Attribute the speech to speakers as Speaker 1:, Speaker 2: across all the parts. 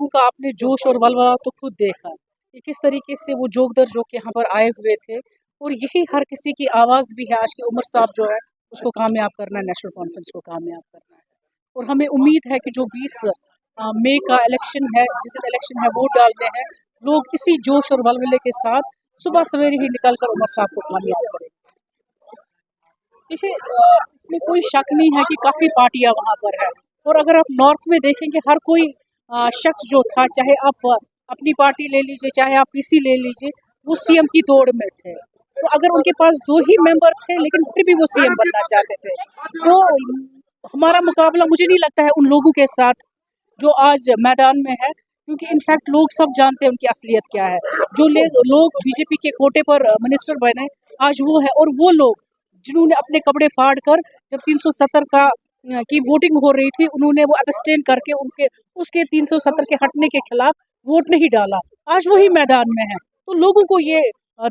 Speaker 1: लोगों का आपने जोश और वलवला तो खुद देखा कि किस तरीके से वो जोगदर जो कि यहाँ पर आए हुए थे, और यही हर किसी की आवाज़ भी है आज के उमर साहब जो है उसको कामयाब करना है, नेशनल कॉन्फ्रेंस को कामयाब करना है। और हमें उम्मीद है कि जो 20 मई का इलेक्शन है, जिस दिन इलेक्शन है वोट डालने हैं, लोग इसी जोश और वलवले के साथ सुबह सवेरे ही निकल कर उमर साहब को कामयाब करेंगे। देखिए, इसमें कोई शक नहीं है कि काफ़ी पार्टियां वहाँ पर है, और अगर आप नॉर्थ में देखेंगे हर कोई शख्स जो था, चाहे आप अपनी पार्टी ले लीजिए, चाहे आप पीसी ले लीजिए, वो सीएम की दौड़ में थे। तो अगर उनके पास 2 ही मेंबर थे लेकिन फिर भी वो सीएम बनना चाहते थे, तो हमारा मुकाबला मुझे नहीं लगता है उन लोगों के साथ जो आज मैदान में है, क्योंकि इनफैक्ट लोग सब जानते हैं उनकी असलियत क्या है। जो लोग बीजेपी के कोटे पर मिनिस्टर बने आज वो है, और वो लोग जिन्होंने अपने कपड़े फाड़ कर जब 370 की वोटिंग हो रही थी, उन्होंने वो अब्सटेन करके उनके उसके 370 के हटने के खिलाफ वोट नहीं डाला, आज वही मैदान में है। तो लोगों को ये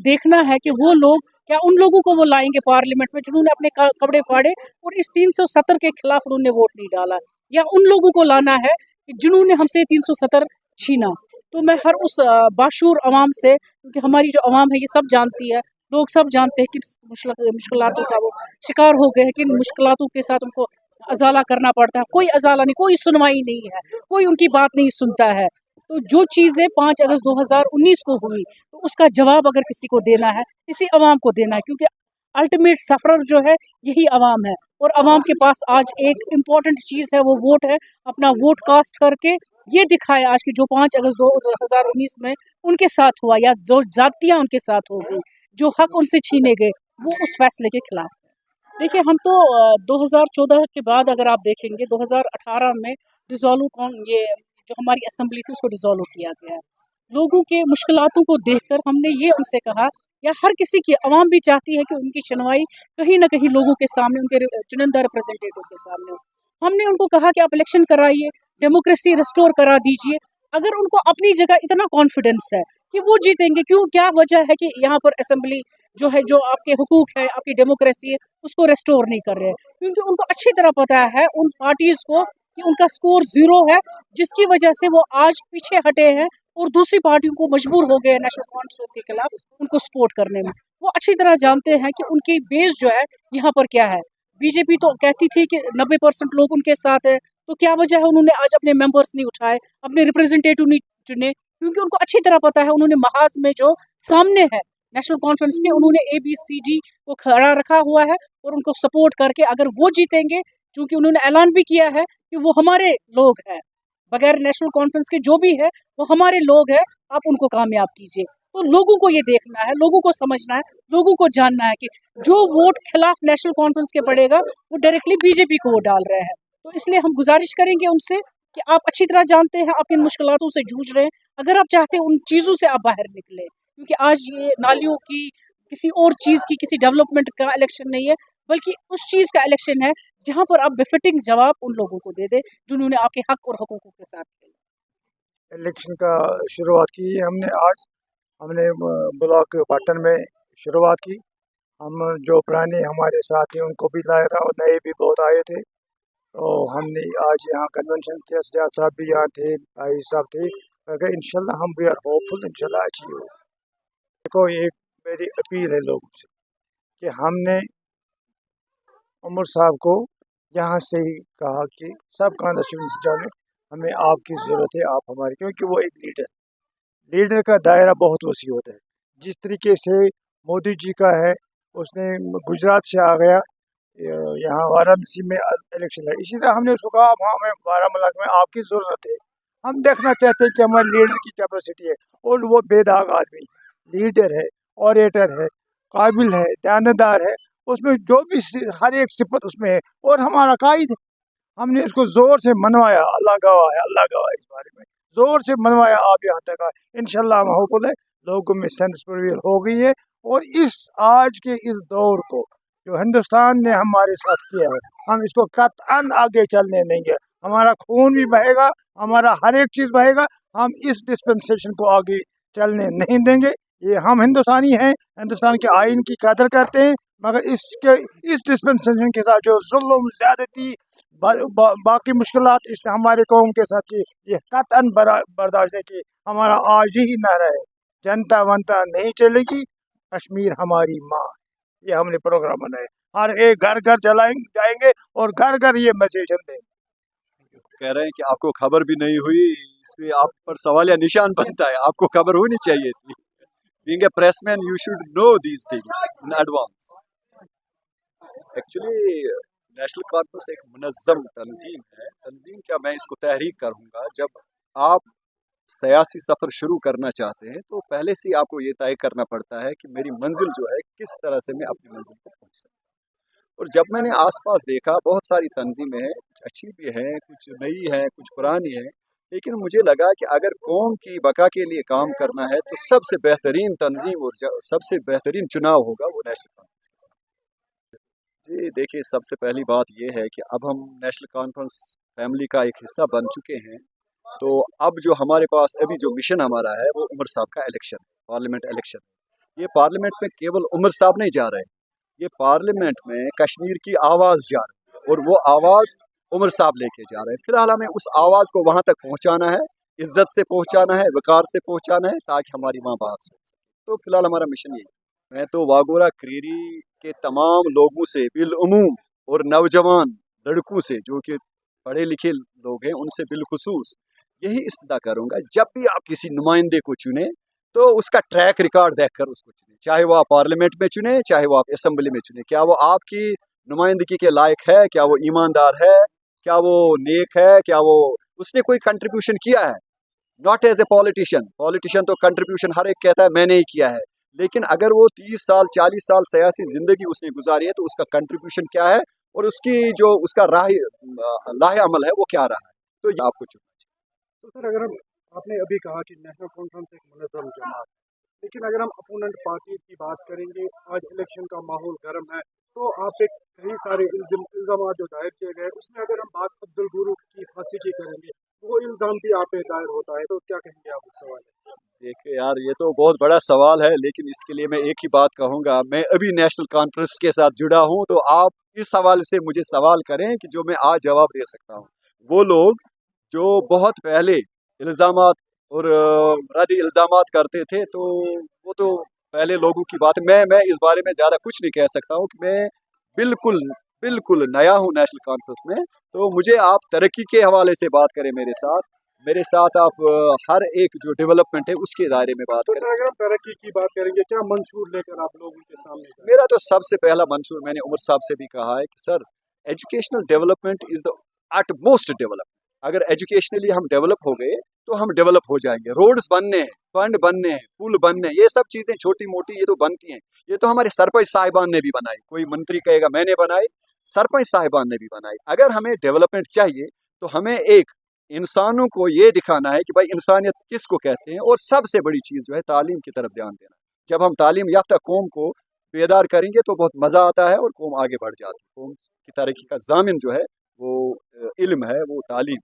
Speaker 1: देखना है कि वो लोग क्या उन लोगों को वो लाएंगे पार्लियामेंट में जिन्होंने अपने कपड़े फाड़े और इस 370 के खिलाफ उन्होंने वोट नहीं डाला, या उन लोगों को लाना है जिन्होंने हमसे 370 छीना। तो मैं हर उस बाशूर अवाम से, क्योंकि हमारी जो अवाम है ये सब जानती है, लोग सब जानते हैं कि मुश्किलातों का वो शिकार हो गए हैं, किन मुश्किलातों के साथ उनको अजाला करना पड़ता है। कोई अजाला नहीं, कोई सुनवाई नहीं है, कोई उनकी बात नहीं सुनता है। तो जो चीज़ें 5 अगस्त 2019 को हुई, तो उसका जवाब अगर किसी को देना है, इसी अवाम को देना है, क्योंकि अल्टीमेट सफरर जो है यही अवाम है, और अवाम के पास आज एक इम्पॉर्टेंट चीज़ है, वो वोट है। अपना वोट कास्ट करके ये दिखाए आज की जो 5 अगस्त 2019 में उनके साथ हुआ, या जो जातियाँ उनके साथ हो गई, जो हक उनसे छीने गए, वो उस फैसले के खिलाफ। देखिए, हम तो 2014 के बाद अगर आप देखेंगे 2018 में ये जो हमारी असेंबली थी उसको डिसॉल्व किया गया है। लोगों के मुश्किलातों को देखकर हमने ये उनसे कहा, या हर किसी की आवाम भी चाहती है कि उनकी सुनवाई कहीं ना कहीं लोगों के सामने, उनके चुनिंदा रिप्रेजेंटेटिव के सामने हो। हमने उनको कहा कि आप इलेक्शन कराइए, डेमोक्रेसी रिस्टोर करा दीजिए। अगर उनको अपनी जगह इतना कॉन्फिडेंस है कि वो जीतेंगे, क्यों, क्या वजह है कि यहाँ पर असेंबली जो है, जो आपके हुकूक है, आपकी डेमोक्रेसी है, उसको रेस्टोर नहीं कर रहे हैं? क्योंकि उनको अच्छी तरह पता है उन पार्टीज को कि उनका स्कोर 0 है, जिसकी वजह से वो आज पीछे हटे हैं और दूसरी पार्टियों को मजबूर हो गए नेशनल कॉन्फ्रेंस के खिलाफ उनको सपोर्ट करने में। वो अच्छी तरह जानते हैं कि उनकी बेस जो है यहाँ पर क्या है। बीजेपी तो कहती थी कि 90% लोग उनके साथ है, तो क्या वजह है उन्होंने आज अपने मेंबर्स नहीं उठाए, अपने रिप्रेजेंटेटिव नहीं चुने? क्योंकि उनको अच्छी तरह पता है, उन्होंने महाज में जो सामने है नेशनल कॉन्फ्रेंस के, उन्होंने ABCD को खड़ा रखा हुआ है, और उनको सपोर्ट करके अगर वो जीतेंगे, क्योंकि उन्होंने ऐलान भी किया है कि वो हमारे लोग हैं, बगैर नेशनल कॉन्फ्रेंस के जो भी है वो हमारे लोग हैं, आप उनको कामयाब कीजिए। तो लोगों को ये देखना है, लोगों को समझना है, लोगों को जानना है कि जो वोट खिलाफ नेशनल कॉन्फ्रेंस के पड़ेगा वो डायरेक्टली बीजेपी को वो डाल रहे हैं। तो इसलिए हम गुजारिश करेंगे उनसे कि आप अच्छी तरह जानते हैं, आप इन मुश्किलातों से जूझ रहे हैं, अगर आप चाहते हैं उन चीज़ों से आप बाहर निकले, क्योंकि आज ये नालियों की, किसी और चीज़ की, किसी डेवलपमेंट का इलेक्शन नहीं है, बल्कि उस चीज़ का इलेक्शन है जहां पर आप बेफिटिंग जवाब उन लोगों को दे दे जिन्होंने आपके हक और हुकूकों के साथ खेला।
Speaker 2: इलेक्शन का शुरुआत की हमने आज, हमने ब्लॉक पाटन में शुरुआत की। हम जो पुराने हमारे साथी उनको भी लाया था और नए भी बहुत आए थे। तो हमने आज यहाँ कन्वेंशन किया, सजाद साहब भी यहाँ थे, भाई साहब थे। अगर इंशाल्लाह हम वी आर होपफुल, इंशाल्लाह अचीव हो। देखो, एक मेरी अपील है लोगों से कि हमने उमर साहब को यहाँ से ही कहा कि सब कॉन्स्टिट्यूंसी में हमें आपकी ज़रूरत है, आप हमारे, क्योंकि वो एक लीडर का दायरा बहुत वसी होता है। जिस तरीके से मोदी जी का है, उसने गुजरात से आ गया, यहाँ वाराणसी में इलेक्शन है, इसी तरह हमने उसको कहा हमें बारामूला में आपकी ज़रूरत है। हम देखना चाहते हैं कि हमारे लीडर की कैपेसिटी है, और वो बेदाग आदमी लीडर है, ऑरेटर है, काबिल है, दानदार है, उसमें जो भी हर एक सिफत उसमें है, और हमारा कायद है। हमने इसको ज़ोर से मनवाया, अल्लाह गवाह है, अल्लाह गवाह है, इस बारे में ज़ोर से मनवाया, आप यहाँ तक आए। इंशाल्लाह हम होपफुल है, लोगों में सेंस प्रिवेल हो गई है, और इस आज के इस दौर को जो हिंदुस्तान ने हमारे साथ किया है, हम इसको कतअन आगे चलने देंगे। हमारा खून भी बहेगा, हमारा हर एक चीज़ बहेगा, हम इस डिस्पेंसेशन को आगे चलने नहीं देंगे। ये हम हिंदुस्तानी हैं, हिंदुस्तान के आइन की कदर करते हैं, मगर इसके इस डिस्पेंसेशन के साथ जो जुल्म ज्यादती बाकी मुश्किलात इस हमारे कौम के साथ की ये कतन बर्दाश्त है कि हमारा आज ही न रहे, जनता वनता नहीं चलेगी, कश्मीर हमारी माँ, ये हमने प्रोग्राम बनाया। हर एक घर घर चलाएंगे जाएंगे और घर घर ये मैसेज हम देंगे।
Speaker 3: कह रहे हैं कि आपको खबर भी नहीं हुई, इसमें आप पर सवाल या निशान बनता है, आपको खबर होनी चाहिए थी। Being a pressman, you should know these things in advance. Actually national corpus एक मुनज़्ज़म तंजीम है। तंजीम क्या, मैं इसको तहरीक करूँगा। जब आप सियासी सफ़र शुरू करना चाहते हैं तो पहले से ही आपको ये तय करना पड़ता है कि मेरी मंजिल जो है किस तरह से मैं अपनी मंजिल को पहुँच सकूँ। और जब मैंने आसपास देखा, बहुत सारी तंजीमें हैं, कुछ अच्छी भी हैं, कुछ नई हैं, कुछ पुरानी हैं, लेकिन मुझे लगा कि अगर कौम की बका के लिए काम करना है तो सबसे बेहतरीन तंजीम और सबसे बेहतरीन चुनाव होगा वो नेशनल कॉन्फ्रेंस के साथ। जी देखिए, सबसे पहली बात ये है कि अब हम नेशनल कॉन्फ्रेंस फैमिली का एक हिस्सा बन चुके हैं, तो अब जो हमारे पास अभी जो मिशन हमारा है वो उमर साहब का इलेक्शन, पार्लियामेंट इलेक्शन। ये पार्लियामेंट में केवल उमर साहब नहीं जा रहे, ये पार्लियामेंट में कश्मीर की आवाज़ जा रही है और वो आवाज़ उमर साहब लेके जा रहे हैं। फिलहाल हमें उस आवाज़ को वहाँ तक पहुँचाना है, इज्जत से पहुँचाना है, वकार से पहुँचाना है, ताकि हमारी माँ बात सुन सके। तो फिलहाल हमारा मिशन यही है। मैं तो वागोरा क्रीरी के तमाम लोगों से बिलउमूम और नौजवान लड़कों से जो कि पढ़े लिखे लोग हैं उनसे बिलखुसूस यही इस्तदा करूँगा, जब भी आप किसी नुमाइंदे को चुने तो उसका ट्रैक रिकॉर्ड देखकर उसको चुने, चाहे वो आप पार्लियामेंट में चुने, चाहे वो आप असेंबली में चुने। क्या वो आपकी नुमाइंदगी के लायक है, क्या वो ईमानदार है, क्या वो नेक है, क्या वो उसने कोई कंट्रीब्यूशन किया है। नॉट एज ए पॉलिटिशियन तो कंट्रीब्यूशन हर एक कहता है मैंने ही किया है, लेकिन अगर वो 30 साल 40 साल सियासी जिंदगी उसने गुजारी है तो उसका कंट्रीब्यूशन क्या है और उसकी जो उसका लाहे अमल है वो क्या रहा है, तो ये आपको चुनना चाहिए।
Speaker 4: तो सर, अगर हम आपने अभी कहा कि नेशनल कॉन्फ्रेंस एक मुनज़्ज़म जमात, लेकिन अगर हम अपोनेंट पार्टीज की बात करेंगे, आज इलेक्शन का माहौल गर्म है, तो आप पे कई सारे इल्ज़ाम जो दायर किए गए, उसमें अगर हम बात अब्दुल गुरू की फांसी की करेंगे, वो इल्ज़ाम भी आप पे दायर होता है, तो क्या कहेंगे आप उस सवाल में?
Speaker 3: देखिए यार, ये तो बहुत बड़ा सवाल है, लेकिन इसके लिए मैं एक ही बात कहूँगा, मैं अभी नेशनल कॉन्फ्रेंस के साथ जुड़ा हूँ, तो आप इस हवाले से मुझे सवाल करें कि जो मैं आज जवाब दे सकता हूँ। वो लोग जो बहुत पहले इल्ज़ामात और रद्द इल्ज़ामात करते थे, तो वो तो पहले लोगों की बात है। मैं इस बारे में ज़्यादा कुछ नहीं कह सकता हूँ कि मैं बिल्कुल बिल्कुल नया हूँ नेशनल कॉन्फ्रेंस में, तो मुझे आप तरक्की के हवाले से बात करें मेरे साथ आप हर एक जो डेवलपमेंट है उसके दायरे में बात
Speaker 4: तो
Speaker 3: करें।
Speaker 4: सर, अगर हम तरक्की की बात करेंगे, क्या मंशूर लेकर आप लोगों के सामने जाएं?
Speaker 3: मेरा तो सबसे पहला मंशूर मैंने उमर साहब से भी कहा है कि sir, educational development is the utmost development. अगर एजुकेशनली हम डेवलप हो गए तो हम डेवलप हो जाएंगे। रोड्स बनने हैं, फंड बनने हैं, पुल बनने हैं, ये सब चीज़ें छोटी मोटी ये तो बनती हैं। ये तो हमारे सरपंच साहिबान ने भी बनाई, कोई मंत्री कहेगा मैंने बनाई, सरपंच साहिबान ने भी बनाई। अगर हमें डेवलपमेंट चाहिए तो हमें एक इंसानों को ये दिखाना है कि भाई इंसानियत किसको कहते हैं, और सबसे बड़ी चीज़ जो है तालीम की तरफ ध्यान देना। जब हम तालीम याफ्ता कौम को बेदार करेंगे तो बहुत मज़ा आता है और कौम आगे बढ़ जाती है। कौम की तरक्की का ज़ामिन जो है वो इल्म है, वो तालीम।